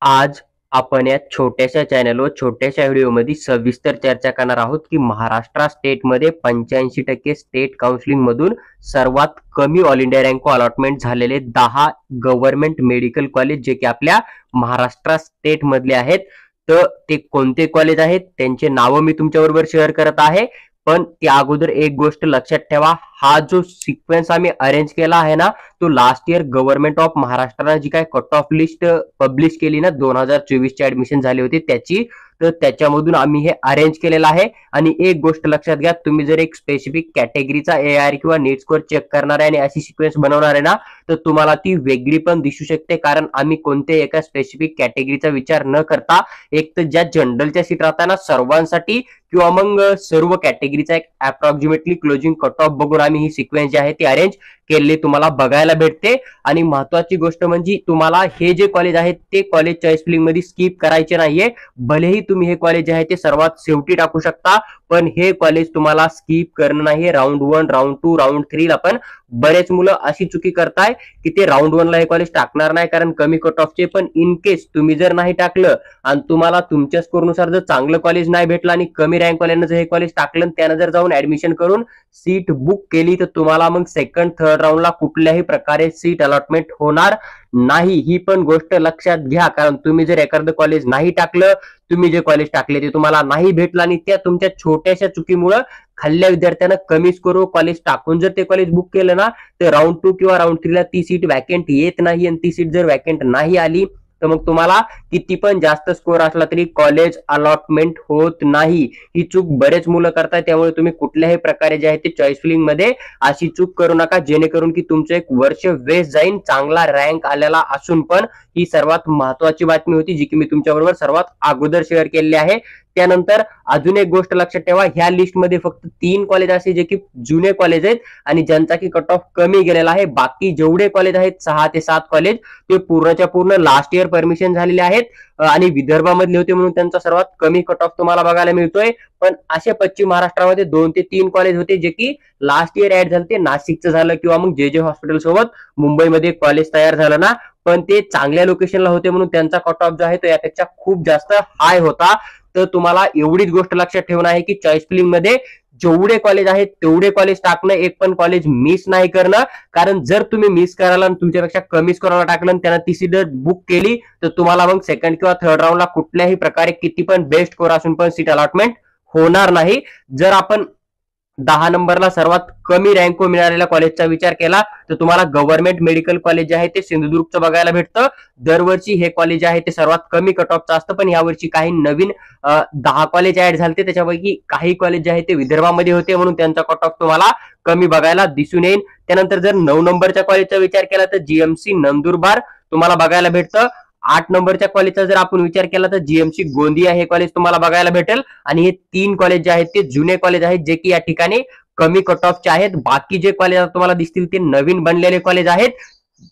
आज आपण या छोट्याशा चॅनलवर छोट्याशा व्हिडिओमध्ये सविस्तर चर्चा करणार आहोत की महाराष्ट्र स्टेटमध्ये 85% स्टेट काउन्सिलिंग मधून सर्वात कमी ऑल इंडिया रँक अलॉटमेंट झालेले 10 गव्हर्नमेंट मेडिकल कॉलेज जे की आपल्या महाराष्ट्र स्टेट मधले आहेत. तर ते कोणते कॉलेज आहेत त्यांचे नाव मी तुमच्याबरोबर शेअर करत आहे. पण त्या अगोदर एक गोष्ट लक्षात ठेवा, हा जो सिक्वेन्स आम्ही अरेंज केला आहे ना, तो लास्ट इयर गव्हर्नमेंट ऑफ महाराष्ट्राने जी काय कट ऑफ लिस्ट पब्लिश केली ना 2024 ची ऍडमिशन झाली होती त्याची, तर त्याच्यामधून आम्ही हे अरेंज केलेलं आहे. आणि एक गोष्ट लक्षात घ्या, तुम्ही जर एक स्पेसिफिक कॅटेगरीचा एआर किंवा नीट स्कोर चेक करणार आहे आणि अशी सिक्वेन्स बनवणार आहे ना, तर तुम्हाला ती वेगळी पण दिसू शकते. कारण आम्ही कोणत्याही एका स्पेसिफिक कॅटेगरीचा विचार न करता एक तर ज्या जनरलच्या सीट राहताना सर्वांसाठी किंवा मग सर्व कॅटेगरीचा एक अप्रॉक्सिमेटली क्लोजिंग कट ऑफ बघून आम्ही ही सिक्वेन्स जी आहे ती अरेंज केलेली तुम्हाला बघायला भेटते. आणि महत्वाची गोष्ट म्हणजे तुम्हाला हे जे कॉलेज आहेत ते कॉलेज चॉईस फिलिंग मध्ये स्किप करायचे नाहीये. भलेही तुम्ही हे कॉलेज जे आहे ते सर्वात शेवटी टाकू शकता, पण हे कॉलेज तुम्हाला स्किप करणं नाहीये. राऊंड 1, राऊंड 2, राऊंड 3 ला पण बरेच मुलं अशी चुकी करताय की ते राऊंड 1 ला हे कॉलेज टाकणार नाही कारण कमी कट ऑफचे. पण इन केस तुम्ही जर नाही टाकलं आणि तुम्हाला तुमच्या स्कोरनुसार जर चांगलं कॉलेज नाही भेटलं आणि कमी रँक वाल्यांना जर हे कॉलेज टाकलं त्यानं जर जाऊन ऍडमिशन करून सीट बुक केली, तर तुम्हाला मग सेकंड थर्ड राऊंडला कुठल्याही प्रकारे सीट अलॉटमेंट होणार नाही. ही पण गोष्ट लक्षात घ्या. कारण तुम्ही जर एखादं कॉलेज नाही टाकलं, तुम्ही जे कॉलेज टाकले ते तुम्हाला नाही भेटलं आणि त्या तुमच्या छोट्याशा चुकीमुळे खाल्ल्या विद्यार्थ्यांना कमी स्कोर कॉलेज टाकून जर ते कॉलेज बुक केलं ना, तर राऊंड 2 किंवा राऊंड 3 ला ती सीट वॅकेंट येत नाही. आणि ती सीट जर वॅकेंट नाही आली तर मग तुम्हाला किती पण जास्त स्कोर असला तरी कॉलेज अलॉटमेंट होत नाही. ही चूक बरेच मुलं करतात. त्यामुळे तुम्ही कुठल्याही प्रकारे जे आहे ते चॉईस फिलिंग मध्ये अशी चूक करू नका, जेणेकरून की तुमचं एक वर्ष वेस्ट जाईल चांगला रँक आलेला असून पण. ही सर्वात महत्वाची बातमी होती जी की मी तुमच्याबरोबर सर्वात अगोदर शेअर केलेली आहे. त्यानंतर अजून एक गोष्ट लक्षात ठेवा, ह्या लिस्टमध्ये फक्त 3 कॉलेज असे जे की जुने कॉलेज आहेत आणि ज्यांचा की कट ऑफ कमी गेलेला आहे. बाकी जेवढे कॉलेज आहेत 6 ते 7 कॉलेज ते पूर्णच्या पूर्ण लास्ट इयर परमिशन झालेले आहेत आणि विदर्भामधले होते म्हणून त्यांचा सर्वात कमी कट ऑफ तुम्हाला बघायला मिळतोय. पण असे पश्चिम महाराष्ट्रामध्ये 2 ते 3 कॉलेज होते जे की लास्ट इयर ऍड झाले. नाशिकचं झालं किंवा मग जे हॉस्पिटल सोबत मुंबईमध्ये कॉलेज तयार झालं ना, पण ते चांगल्या लोकेशनला होते म्हणून त्यांचा कट ऑफ जो आहे तो यापेक्षा खूप जास्त हाय होता. तर तुम्हाला एवढीच गोष्ट लक्षात ठेवणं आहे की चॉईस फिलिंग मध्ये जेवढे कॉलेज आहेत तेवढे कॉलेज टाकणं, एक पण कॉलेज मिस नाही करणं. कारण जर तुम्ही मिस करायला आणि तुमच्यापेक्षा कमी स्कोरला टाकलं आणि त्यांना ती सीट बुक केली, तर तुम्हाला मग सेकंड किंवा थर्ड राऊंडला कुठल्याही प्रकारे किती पण बेस्ट स्कोर असून पण सीट अलॉटमेंट होणार नाही. जर आपण 10 नंबरला सर्वात कमी रँक मिळालेल्या कॉलेजचा विचार केला तर तुम्हाला गव्हर्नमेंट मेडिकल कॉलेज जे आहे ते सिंधुदुर्गचं बघायला भेटतं. दरवर्षी हे कॉलेज आहे ते सर्वात कमी कट ऑफचं असतं, पण यावर्षी काही नवीन 10 कॉलेज ऍड झाले. त्याच्यापैकी काही कॉलेज जे आहे ते विदर्भामध्ये होते म्हणून त्यांचा कट ऑफ तुम्हाला कमी बघायला दिसून येईल. त्यानंतर जर 9 नंबरच्या कॉलेजचा विचार केला तर जीएमसी नंदुरबार तुम्हाला बघायला भेटतं. 8 नंबरच्या कॉलेजचा जर आपण विचार केला तर जीएमसी गोंदिया हे कॉलेज तुम्हाला बघायला भेटेल. आणि हे 3 कॉलेज जे आहेत ते जुने कॉलेज आहेत जे की या ठिकाणी कमी कट ऑफचे आहेत. बाकी जे कॉलेज तुम्हाला दिसतील ते नवीन बनलेले कॉलेज आहेत,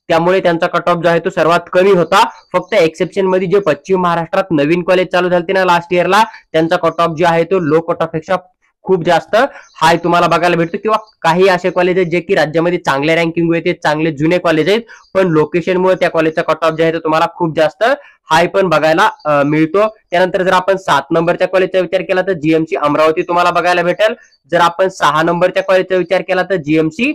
त्यामुळे त्यांचा कट ऑफ जो आहे तो सर्वात कमी होता. फक्त एक्सेप्शन मध्ये जे पश्चिम महाराष्ट्रात नवीन कॉलेज चालू झाले ना लास्ट इयरला, त्यांचा कट ऑफ जो आहे तो लो कट ऑफ पेक्षा खूप जास्त हाय तुम्हाला बघायला भेटतो. किंवा काही असे कॉलेज आहेत जे की राज्यामध्ये चांगले रँकिंग येते, चांगले जुने कॉलेज आहेत, पण लोकेशनमुळे त्या कॉलेजचा कट ऑफ जे आहे तो तुम्हाला खूप जास्त हाय पण बघायला मिळतो. त्यानंतर जर आपण 7 नंबरच्या कॉलेजचा विचार केला तर जीएमसी अमरावती तुम्हाला बघायला भेटेल. जर आपण 6 नंबरच्या कॉलेजचा विचार केला तर जीएमसी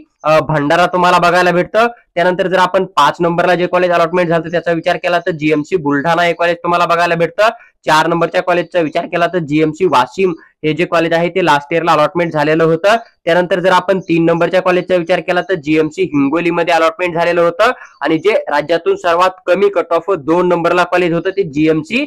भंडारा तुम्हाला बघायला भेटतं. त्यानंतर जर आपण 5 नंबरला जे कॉलेज अलॉटमेंट झालं त्याचा विचार केला तर जीएमसी बुलढाणा हे कॉलेज तुम्हाला बघायला भेटतं. 4 नंबरच्या कॉलेजचा विचार केला तर जीएमसी वाशिम हे जे कॉलेज आहे ते लास्ट इयरला अलॉटमेंट झालेलं होतं. त्यानंतर जर आपण 3 नंबरच्या कॉलेजचा विचार केला तर जीएमसी हिंगोलीमध्ये अलॉटमेंट झालेलं होतं. आणि जे राज्यातून सर्वात कमी कट ऑफ 2 नंबरला कॉलेज होतं ते जीएमसी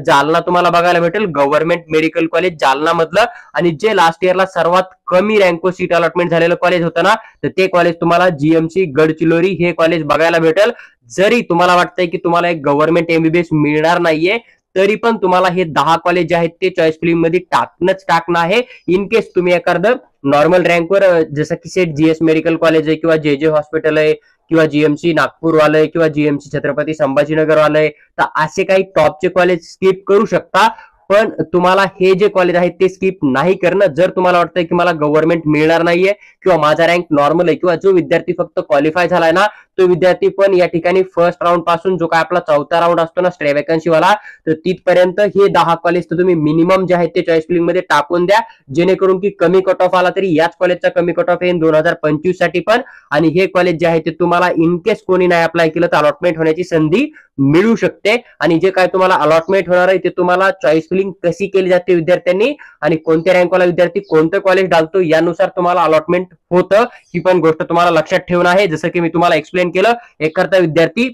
जालना तुम्हाला बघायला भेटेल, गव्हर्नमेंट मेडिकल कॉलेज जालना मधलं. आणि जे लास्ट इयरला सर्वात कमी रँको सीट अलॉटमेंट झालेलं कॉलेज होतं ना, तर ते कॉलेज तुम्हाला जीएमसी गडचिरोली हे कॉलेज बघायला भेटेल. जरी तुम्हाला वाटतंय की तुम्हाला एक गव्हर्नमेंट एमबीबीएस मिळणार नाहीये, तरी पण तुम्हाला हे 10 कॉलेज जे आहेत ते चॉईस फिलिंग मध्ये टाकणं आहे. इन केस तुम्ही एखादं नॉर्मल रँकवर जसं की सेट जीएस मेडिकल कॉलेज आहे किंवा जे हॉस्पिटल आहे किंवा जीएमसी नागपूर वाले किंवा जीएमसी छत्रपती संभाजीनगर वाले, तर असे काही टॉपचे कॉलेज स्किप करू शकता. पण तुम्हाला हे जे कॉलेज आहे ते स्किप नाही करणं. जर तुम्हाला वाटतंय की मला गव्हर्नमेंट मिळणार नाहीये किंवा माझा रँक नॉर्मल आहे किंवा जो विद्यार्थी फक्त क्वालिफाय झालाय ना तो विद्यार्थी पण या ठिकाणी फर्स्ट राऊंड पासून जो काय आपला चौथा राऊंड असतो ना स्टे वॅकन्सी वाला, तर तिथपर्यंत हे 10 कॉलेज तर तुम्ही मिनिमम जे आहेत ते चॉईस फिलिंग मध्ये टाकून द्या, जेणेकरून की कमी कट ऑफ आला तरी याच कॉलेजचा कमी कट ऑफ येईल 2025 साठी पण. आणि हे कॉलेज जे आहे ते तुम्हाला इन केस कोणी नाही अप्लाय केलं तर अलॉटमेंट होण्याची संधी मिळू शकते. आणि जे काय तुम्हाला अलॉटमेंट होणार आहे ते तुम्हाला चॉईस फिलिंग कशी केली जाते विद्यार्थ्यांनी आणि कोणत्या रँकवाला विद्यार्थी कोणतं कॉलेज डालतो यानुसार तुम्हाला अलॉटमेंट होतं. ही पण गोष्ट तुम्हाला लक्षात ठेवणं आहे. जसं की मी तुम्हाला एक्सप्लेन केलं, एखादा विद्यार्थी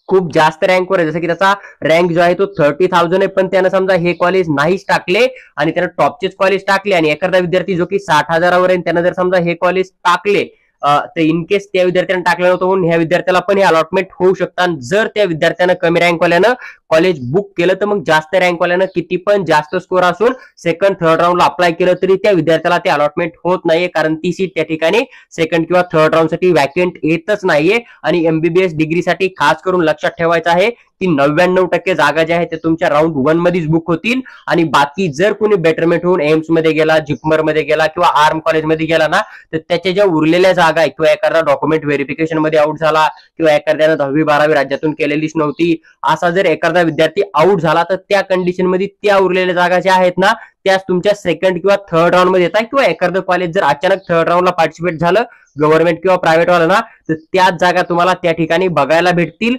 खूप जास्त रँकवर आहे, जसं की त्याचा रँक जो आहे तो 30,000 आहे, पण त्यानं समजा हे कॉलेज नाहीच टाकले आणि त्यानं टॉपचेच कॉलेज टाकले, आणि एखादा विद्यार्थी जो की 60,000वर आहे त्यानं जर समजा हे कॉलेज टाकले तर इन केस त्या विद्यार्थ्यानं टाकलं नव्हतं म्हणून ह्या विद्यार्थ्याला पण हे अलॉटमेंट होऊ शकतात. जर त्या विद्यार्थ्यानं कमी रँकवाल्यानं कॉलेज बुक केलं तर मग जास्त रँकवाल्यानं किती पण जास्त स्कोर असून सेकंड थर्ड राऊंडला अप्लाय केलं तरी त्या विद्यार्थ्याला ते अलॉटमेंट होत नाहीये, कारण ती सीट त्या ठिकाणी सेकंड किंवा थर्ड राऊंड साठी वॅकेंट येतच नाहीये. आणि एमबीबीएस डिग्रीसाठी खास करून लक्षात ठेवायचं आहे की 99% जागा ज्या आहेत ते तुमच्या राऊंड 1 मध्येच बुक होतील. आणि बाकी जर कोणी बेटरमेंट होऊन एम्स मध्ये गेला, जिपमर मध्ये गेला किंवा आर्म कॉलेजमध्ये गेला ना, तर त्याच्या ज्या उरलेल्या जागा आहेत किंवा एखादा डॉक्युमेंट व्हेरिफिकेशन मध्ये आउट झाला किंवा एखाद्यानं 10वी-12वी राज्यातून केलेलीच नव्हती, असा जर एखादा विद्यार्थी आउट झाला तर त्या कंडिशन मध्ये त्या उरलेल्या जागा ज्या आहेत ना त्याच तुमच्या सेकंड किंवा थर्ड राऊंड मध्ये येतात. किंवा एखादं कॉलेज जर अचानक थर्ड राऊंडला पार्टिसिपेट झालं गव्हर्नमेंट किंवा प्रायव्हेट वाला ना, तर त्याच जागा तुम्हाला त्या ठिकाणी बघायला भेटतील.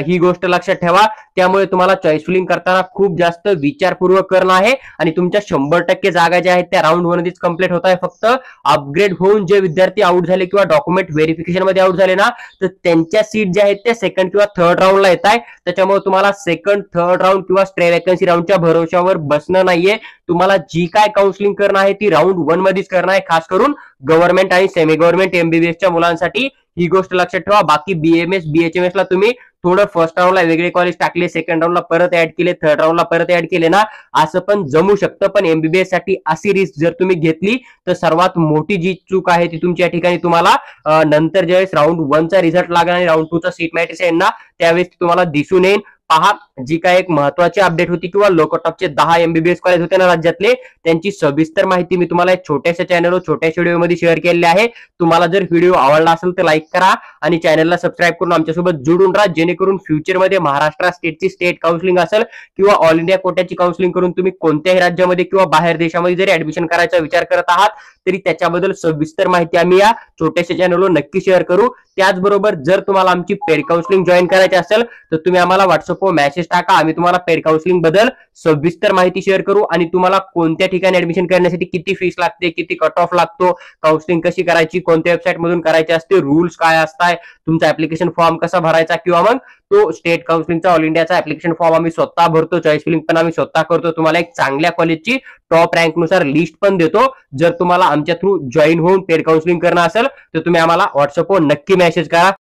ही गोष्ट लक्षात ठेवा. त्यामुळे तुम्हाला चॉईस फिलिंग करताना खूप जास्त विचारपूर्वक करणं आहे. आणि तुमच्या 100% जागा ज्या आहेत त्या राऊंड 1 मध्येच कंप्लीट होत आहे. फक्त अपग्रेड होऊन जे विद्यार्थी आउट झाले किंवा डॉक्युमेंट व्हेरिफिकेशन मध्ये आउट झाले ना, तर त्यांच्या सीट ज्या आहेत त्या सेकंड किंवा थर्ड राऊंडला येत आहे. त्याच्यामुळे तुम्हाला सेकंड थर्ड राऊंड किंवा स्टे वॅकन्सी राऊंडच्या भरोशावर बसणं नाहीये. तुम्हाला जी काय काउन्सिलिंग करणं आहे ती राऊंड 1 मध्येच करणं आहे, खास करून गव्हर्नमेंट आणि सेमी गव्हर्नमेंट एमबीबीएसच्या मुलांसाठी. ही गोष्ट लक्षात ठेवा. बाकी बीएमएस बीएचएमएस ला तुम्ही थोडं फर्स्ट राऊंडला वेगळे कॉलेज टाकले, सेकंड राऊंडला परत ऍड केले, थर्ड राऊंडला परत ऍड केले ना, असं पण जमू शकतं. पण एमबीबीएस साठी अशी रिस्क जर तुम्ही घेतली तर सर्वात मोठी जी चूक आहे ती तुमच्या ठिकाणी तुम्हाला नंतर ज्यावेळेस राऊंड 1 चा रिझल्ट लागला आणि राऊंड 2 चा सीट मॅट्रिक्स येईल ना त्यावेळेस तुम्हाला दिसून येईल. पहा, जी काय एक महत्वाची अपडेट होती किंवा लो कट ऑफचे 10 एमबीबीएस कॉलेज होते ना राज्यातले, त्यांची सविस्तर माहिती मी तुम्हाला एक छोट्याशा चॅनलवर छोट्याशा व्हिडिओ मध्ये शेअर केलेली आहे. तुम्हाला जर व्हिडिओ आवडला असेल तर लाईक करा आणि चॅनलला सबस्क्राईब करून आमच्यासोबत जोडून राहा, जेणेकरून फ्युचरमध्ये महाराष्ट्र स्टेटची स्टेट काउन्सिलिंग असेल किंवा ऑल इंडिया कोट्याची काउन्सिलिंग करून तुम्ही कोणत्याही राज्यामध्ये किंवा बाहेर देशामध्ये जरी ऍडमिशन करायचा विचार करत आहात तरी त्याच्याबद्दल सविस्तर माहिती आम्ही या छोट्याशा चॅनलवर नक्की शेअर करू. त्याचबरोबर जर तुम्हाला आमची पेड काउन्सिलिंग जॉईन करायची असेल तर तुम्ही आम्हाला व्हॉट्सअपवर मेसेज टाका, आम्ही तुम्हाला पेड काउन्सिलिंग बद्दल सविस्तर माहिती शेअर करू. आणि तुम्हाला कोणत्या ठिकाणी ऍडमिशन करण्यासाठी किती फीस लागते, किती कट ऑफ लागतो, काउन्सिलिंग कशी करायची, कोणत्या वेबसाईट मधून करायची असते, रूल्स काय असतात, तुमचा ऍप्लिकेशन फॉर्म कसा भरायचा, किंवा मग तो स्टेट काउन्सिलिंगचा ऑल इंडियाचा ऍप्लिकेशन फॉर्म आम्ही स्वतः भरतो, चॉईस फिलिंग पण आम्ही स्वतः करतो. तुम्हाला एक चांगल्या कॉलेजची टॉप रँक नुसार लिस्ट पण देतो. जर तुम्हाला आमच्या थ्रू जॉईन होऊन पेड काउन्सिलिंग करणं असेल तर तुम्ही आम्हाला व्हॉट्सअपवर नक्की मेसेज करा.